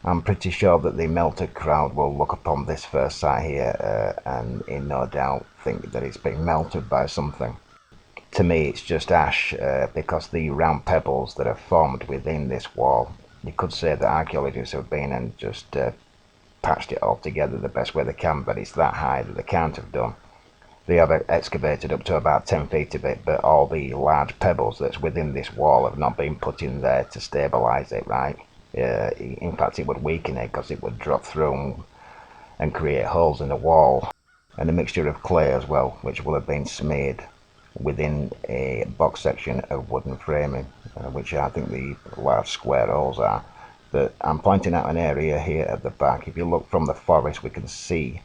I'm pretty sure that the melted crowd will look upon this first site here and in no doubt think that it's been melted by something. To me, it's just ash because the round pebbles that are formed within this wall, you could say that archaeologists have been and just patched it all together the best way they can, but it's that high that they can't have done. They have excavated up to about 10 feet of it, but all the large pebbles that's within this wall have not been put in there to stabilise it, right? In fact, it would weaken it because it would drop through and create holes in the wall. And a mixture of clay as well, which will have been smeared within a box section of wooden framing, which I think the large square holes are. But I'm pointing out an area here at the back. If you look from the forest, we can see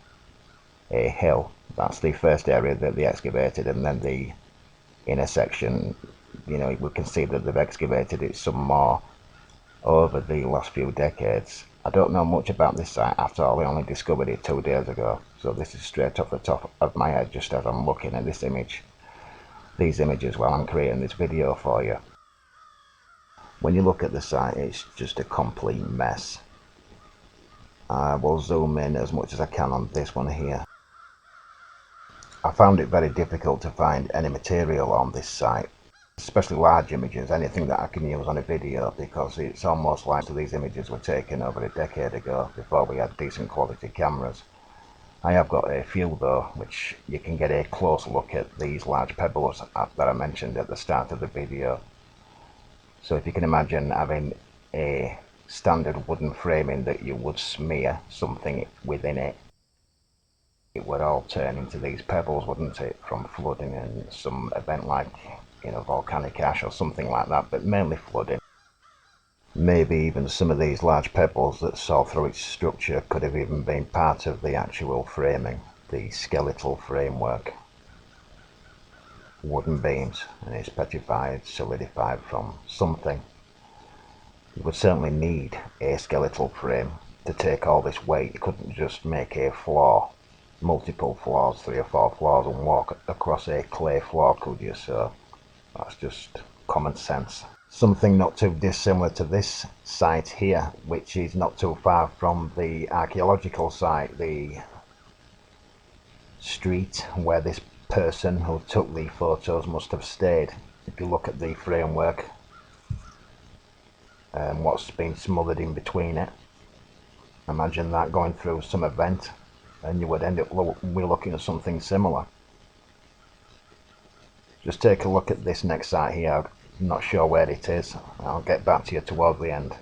a hill. That's the first area that they excavated, and then the inner section, we can see that they've excavated it some more over the last few decades. I don't know much about this site at all. I only discovered it 2 days ago, so this is straight off the top of my head just as I'm looking at these images while I'm creating this video for you. When you look at the site, it's just a complete mess. I will zoom in as much as I can on this one here. I found it very difficult to find any material on this site, especially large images, anything that I can use on a video, because it's almost like these images were taken over a decade ago before we had decent quality cameras. I have got a few though, which you can get a close look at these large pebbles that I mentioned at the start of the video. So if you can imagine having a standard wooden framing that you would smear something within it, it would all turn into these pebbles, wouldn't it, from flooding and some event like, volcanic ash or something like that, but mainly flooding. Maybe even some of these large pebbles that saw through its structure could have even been part of the actual framing, the skeletal framework. Wooden beams, and it's petrified, solidified from something. You would certainly need a skeletal frame to take all this weight. You couldn't just make a floor, multiple floors, 3 or 4 floors, and walk across a clay floor, could you? So that's just common sense. Something not too dissimilar to this site here, which is not too far from the archaeological site, the street where this person who took the photos must have stayed. If you look at the framework and what's been smothered in between it, imagine that going through some event and you would end up looking at something similar. Just take a look at this next site here. I'm not sure where it is. I'll get back to you towards the end.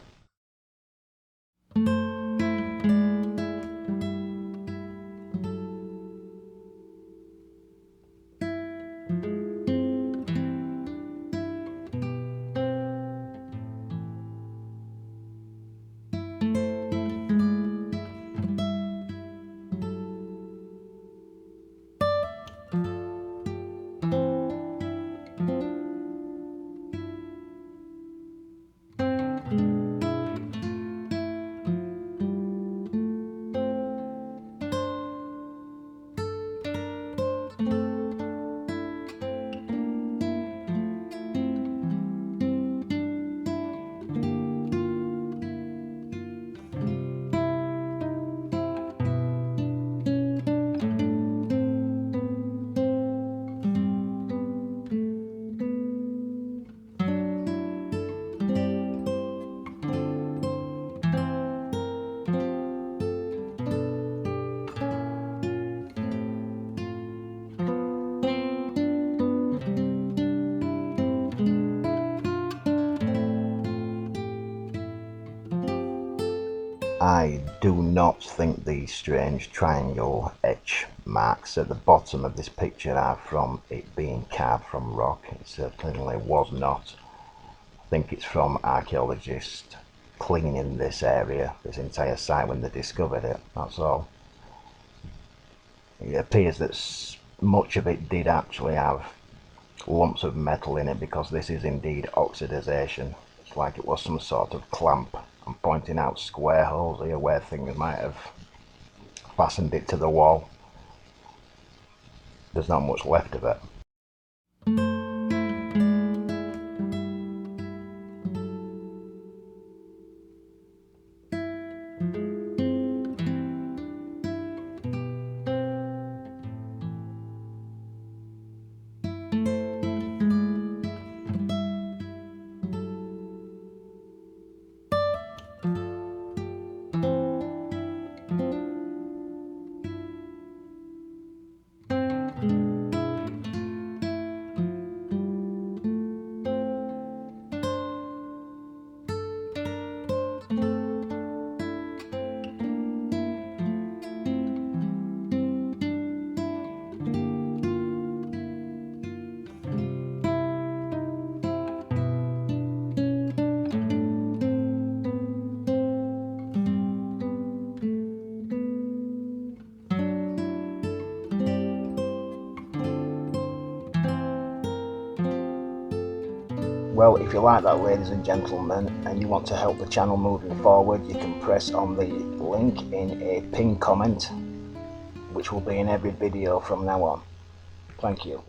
I do not think these strange triangle etch marks at the bottom of this picture are from it being carved from rock. It certainly was not. I think it's from archaeologists cleaning this area, this entire site when they discovered it, that's all. It appears that much of it did actually have lumps of metal in it, because this is indeed oxidization. It's like it was some sort of clamp. I'm pointing out square holes here where things might have fastened it to the wall. There's not much left of it. Well, if you like that, ladies and gentlemen, and you want to help the channel moving forward, you can press on the link in a pinned comment, which will be in every video from now on. Thank you.